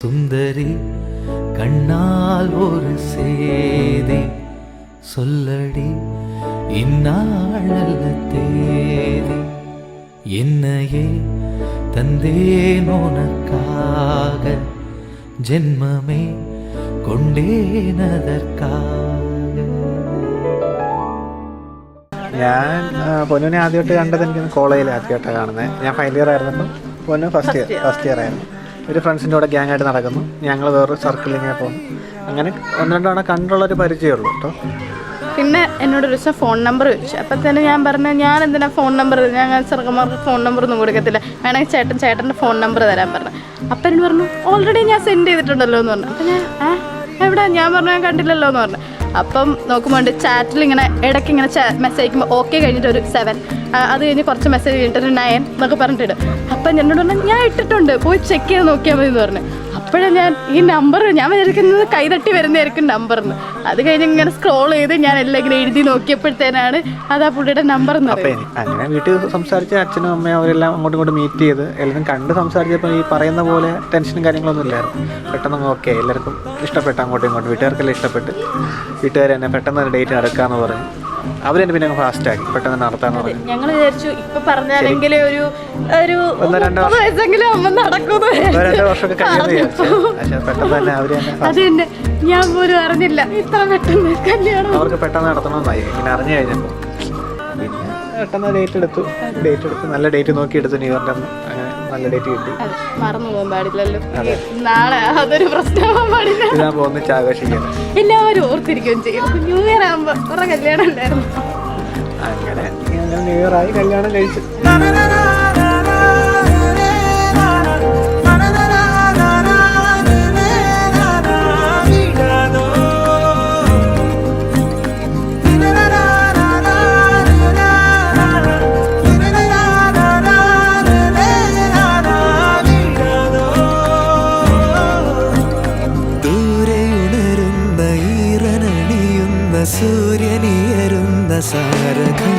சுந்தரி கண்ணால் ஒரு சேதி சொல்லடி இந்நாளல்ல தேதி என்னையே தந்தேன் உனக்காக ஜென்மமே കൊണ്ടേനതற்കാக. ഞാൻ പൊന്നുവിനെ ആദ്യമായിട്ട് കണ്ടത് എനിക്ക് കോളേജിൽ ആദ്യമായിട്ടാണ് കാണുന്നത്. ഞാൻ ഫൈനൽ ഇയർ ആയിരുന്നപ്പോൾ പൊന്നു ഫസ്റ്റ് ഇയർ ആയിരുന്നു. ഒരു ഫ്രണ്ട്സിൻ്റെ കൂടെ ഗ്യാങ് ആയിട്ട് നടക്കുന്നു. ഞങ്ങൾ വേറൊരു സർക്കിളിൽ ഇങ്ങനെ പോകുന്നു. അങ്ങനെ ഒന്ന് രണ്ട് തവണ കണ്ടുള്ളൊരു പരിചയമുള്ളൂ കേട്ടോ. പിന്നെ എന്നോടൊരു ദിവസം ഫോൺ നമ്പർ ചോദിച്ചു. അപ്പം തന്നെ ഞാൻ പറഞ്ഞു, ഞാൻ എന്തിനാ ഫോൺ നമ്പർ, ഞാൻ ചെറുക്കന്മാർക്ക് ഫോൺ നമ്പറൊന്നും കൊടുക്കത്തില്ല, വേണമെങ്കിൽ ചേട്ടൻ്റെ ഫോൺ നമ്പർ തരാൻ പറഞ്ഞു. അപ്പം എന്നോട് പറഞ്ഞു, ഓൾറെഡി ഞാൻ സെൻഡ് ചെയ്തിട്ടുണ്ടല്ലോ എന്ന് പറഞ്ഞു. അപ്പം ഞാൻ എവിടെ, ഞാൻ പറഞ്ഞു ഞാൻ കണ്ടില്ലല്ലോ എന്ന് പറഞ്ഞു. അപ്പം നോക്കുമ്പോൾ ചാറ്റിൽ ഇങ്ങനെ ഇടയ്ക്ക് ഇങ്ങനെ മെസ്സേജ് അയക്കുമ്പോൾ ഓക്കെ കഴിഞ്ഞിട്ട് ഒരു 7, അത് കഴിഞ്ഞ് കുറച്ച് മെസ്സേജ് കഴിഞ്ഞിട്ട് ഒരു 9 എന്നൊക്കെ പറഞ്ഞിട്ട്. അപ്പം എന്നോട് പറഞ്ഞു ഞാൻ ഇട്ടിട്ടുണ്ട്, പോയി ചെക്ക് ചെയ്ത് നോക്കിയാൽ മതി എന്ന് പറഞ്ഞു. അപ്പോഴാണ് ഞാൻ ഈ നമ്പർ ഞാൻ വിചാരിക്കുന്നത് കൈതട്ടി വരുന്നതായിരിക്കും നമ്പറിന്ന്. അത് കഴിഞ്ഞ് ഇങ്ങനെ സ്ക്രോൾ ചെയ്ത് ഞാൻ എല്ലാം ഇങ്ങനെ എഴുതി നോക്കിയപ്പോഴത്തേനാണ് അത് ആ പുള്ളിയുടെ നമ്പർ എന്ന് പറയുന്നത്. അങ്ങനെ വീട്ടിൽ സംസാരിച്ച് അച്ഛനും അമ്മയും അവരെല്ലാം അങ്ങോട്ടും ഇങ്ങോട്ടും മീറ്റ് ചെയ്ത് എല്ലാവരും കണ്ട് സംസാരിച്ചപ്പോൾ ഈ പറയുന്ന പോലെ ടെൻഷനും കാര്യങ്ങളൊന്നും ഇല്ലായിരുന്നു. പെട്ടെന്ന് ഓക്കെ, എല്ലാവർക്കും ഇഷ്ടപ്പെട്ടു, അങ്ങോട്ടും ഇങ്ങോട്ടും വീട്ടുകാർക്കെല്ലാം ഇഷ്ടപ്പെട്ട് വീട്ടുകാർ തന്നെ പെട്ടെന്ന് ഡേറ്റ് നടക്കാമെന്ന് പറഞ്ഞു. അവരെന്നെ പിന്നെ ഫാസ്റ്റാക്കി പെട്ടെന്ന് നടത്താന്ന് പറഞ്ഞു. ഞങ്ങൾ വിചാരിച്ചു ഇപ്പൊ പറഞ്ഞാലെങ്കിൽ ഒരു 1-2 വയസ്സെങ്കിലും അമ്മ നടക്കുന്നു. 2 വർഷമൊക്കെ കഴിയുമെന്ന് വിചാരിച്ചു. പെട്ടെന്ന് തന്നെ അവർ അത് തന്നെ ഞാൻ പോലും അറിഞ്ഞില്ല ഇത്ര പെട്ടെന്ന് കല്യാണം അവർക്ക് പെട്ടെന്ന് നടത്തണമെന്നായി. പിന്നെ അറിഞ്ഞു കഴിഞ്ഞപ്പോൾ പിന്നെ പെട്ടെന്ന് ഡേറ്റ് എടുത്തു. നല്ല ഡേറ്റ് നോക്കി എടുത്തു. ന്യൂ ഇയറിൻ്റെ അങ്ങനെ നല്ല ഡേറ്റ് കിട്ടി. മറന്നു പോകാൻ പാടില്ലല്ലോ, നാളെ അതൊരു പ്രശ്നമാകാൻ പാടില്ല. ഇതാകുമ്പോൾ ഒന്നിച്ച് ആഘോഷിക്കണം, എല്ലാവരും ഓർത്തിരിക്കുകയും ചെയ്യും. ന്യൂ ഇയർ ആകുമ്പോൾ കുറെ കല്യാണം ഉണ്ടായിരുന്നു. അങ്ങനെ ന്യൂ ഇയർ ആയി, കല്യാണം കഴിച്ചു. സൂര്യനിയരുന്ന സാരകം